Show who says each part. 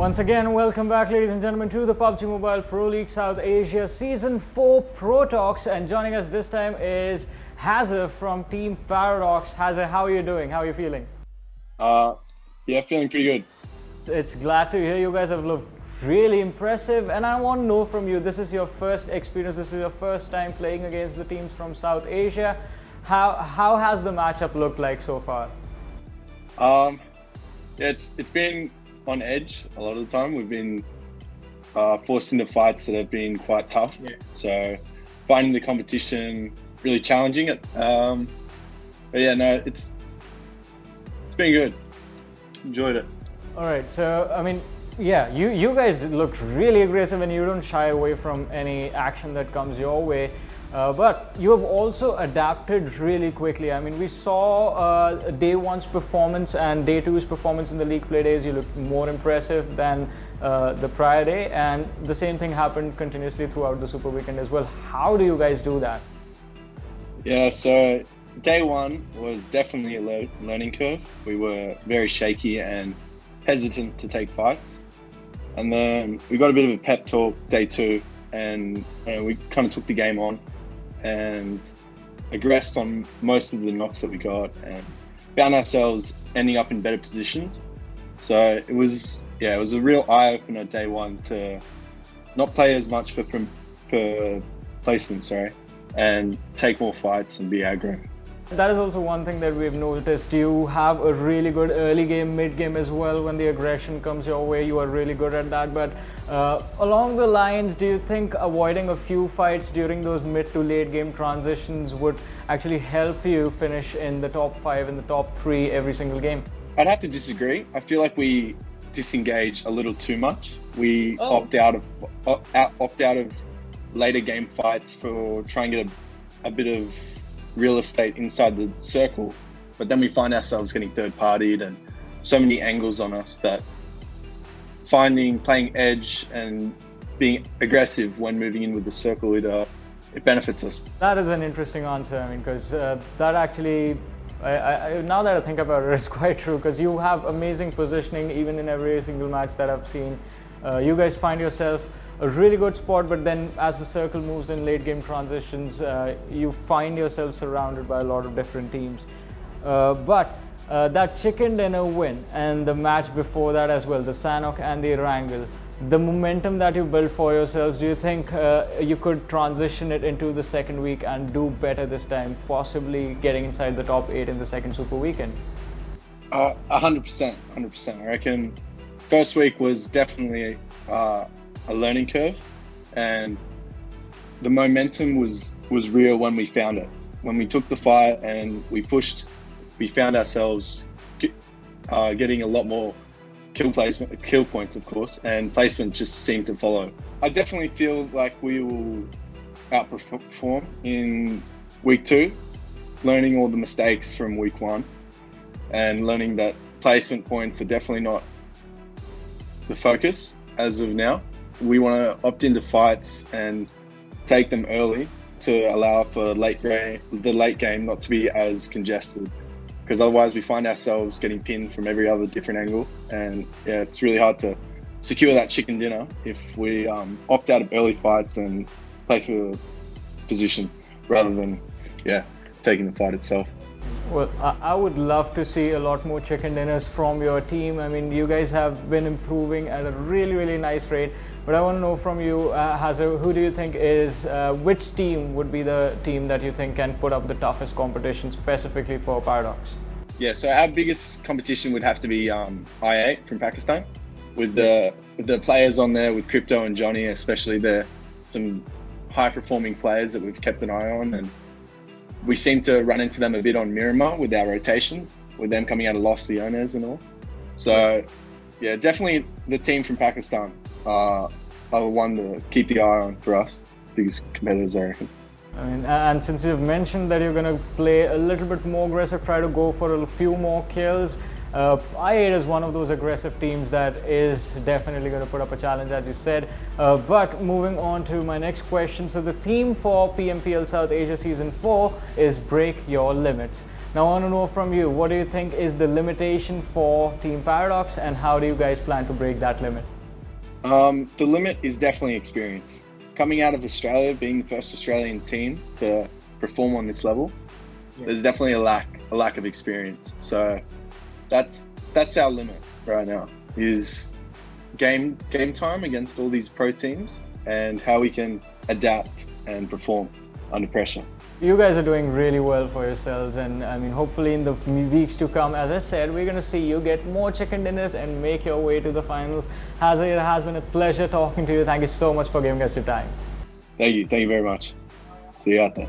Speaker 1: Once again, welcome back, ladies and gentlemen, to the PUBG Mobile Pro League South Asia Season 4 Pro Talks. And joining us this time is Hazza from Team Paradox. Hazza, how are you doing? How are you feeling?
Speaker 2: Yeah, feeling pretty good.
Speaker 1: It's glad to hear you guys have looked really impressive. And I want to know from you, this is your first experience, this is your first time playing against the teams from South Asia. How has the matchup looked like so far?
Speaker 2: Yeah, it's been on edge a lot of the time. We've been forced into fights that have been quite tough.
Speaker 1: Yeah.
Speaker 2: So finding the competition really challenging. But yeah, no, it's been good. Enjoyed it.
Speaker 1: All right, so I mean, yeah, you guys looked really aggressive and you don't shy away from any action that comes your way. But you have also adapted really quickly. I mean, we saw day one's performance and day two's performance in the league play days. You looked more impressive than the prior day, and the same thing happened continuously throughout the Super Weekend as well. How do you guys do that?
Speaker 2: Yeah, so day one was definitely a learning curve. We were very shaky and hesitant to take fights. And then we got a bit of a pep talk day two, and we kind of took the game on and aggressed on most of the knocks that we got and found ourselves ending up in better positions. So it was a real eye-opener day one to not play as much for placement, and take more fights and be aggro.
Speaker 1: That is also one thing that we've noticed. You have a really good early game, mid game as well. When the aggression comes your way, you are really good at that. But along the lines, do you think avoiding a few fights during those mid to late game transitions would actually help you finish in the top 5 and the top 3 every single game?
Speaker 2: I'd have to disagree. I feel like we disengage a little too much. We opt out of later game fights for trying to get a bit of real estate inside the circle, but then we find ourselves getting third-partied and so many angles on us that playing edge and being aggressive when moving in with the circle, it benefits us.
Speaker 1: That is an interesting answer. I mean, because that actually, now that I think about it, it's quite true, because you have amazing positioning even in every single match that I've seen. You guys find yourself a really good spot, but then as the circle moves in late game transitions, you find yourself surrounded by a lot of different teams. But that chicken dinner win and the match before that as well, the Sanok and the Wrangle, the momentum that you built for yourselves, do you think you could transition it into the second week and do better this time, possibly getting inside the top 8 in the second Super Weekend?
Speaker 2: 100%. I reckon first week was definitely a learning curve, and the momentum was real when we found it. When we took the fight and we pushed, we found ourselves getting a lot more kill points, of course, and placement just seemed to follow. I definitely feel like we will outperform in week 2, learning all the mistakes from week 1 and learning that placement points are definitely not the focus as of now. We want to opt into fights and take them early to allow for the late game not to be as congested, because otherwise we find ourselves getting pinned from every other different angle, and yeah, it's really hard to secure that chicken dinner if we opt out of early fights and play for position rather than taking the fight itself.
Speaker 1: Well, I would love to see a lot more chicken dinners from your team. I mean, you guys have been improving at a really, really nice rate. But I want to know from you, Hazza, who do you think which team would be the team that you think can put up the toughest competition specifically for Paradox?
Speaker 2: Yeah, so our biggest competition would have to be I8 from Pakistan. With the players on there, with Crypto and Johnny especially, they're some high-performing players that we've kept an eye on, and we seem to run into them a bit on Miramar with our rotations, with them coming out of Los Leones and all. So yeah, definitely the team from Pakistan are the one to keep the eye on for us, biggest competitors, I reckon.
Speaker 1: I mean, and since you've mentioned that you're going to play a little bit more aggressive, try to go for a few more kills, I8 is one of those aggressive teams that is definitely going to put up a challenge, as you said. But moving on to my next question. So the theme for PMPL South Asia Season 4 is Break Your Limits. Now I want to know from you, what do you think is the limitation for Team Paradox, and how do you guys plan to break that limit?
Speaker 2: The limit is definitely experience. Coming out of Australia, being the first Australian team to perform on this level, there's definitely a lack of experience. So that's our limit right now, is game time against all these pro teams and how we can adapt and perform under pressure.
Speaker 1: You guys are doing really well for yourselves, and I mean, hopefully in the weeks to come, as I said, we're going to see you get more chicken dinners and make your way to the finals. It has been a pleasure talking to you. Thank you so much for giving us your time.
Speaker 2: Thank you very much. See you out there.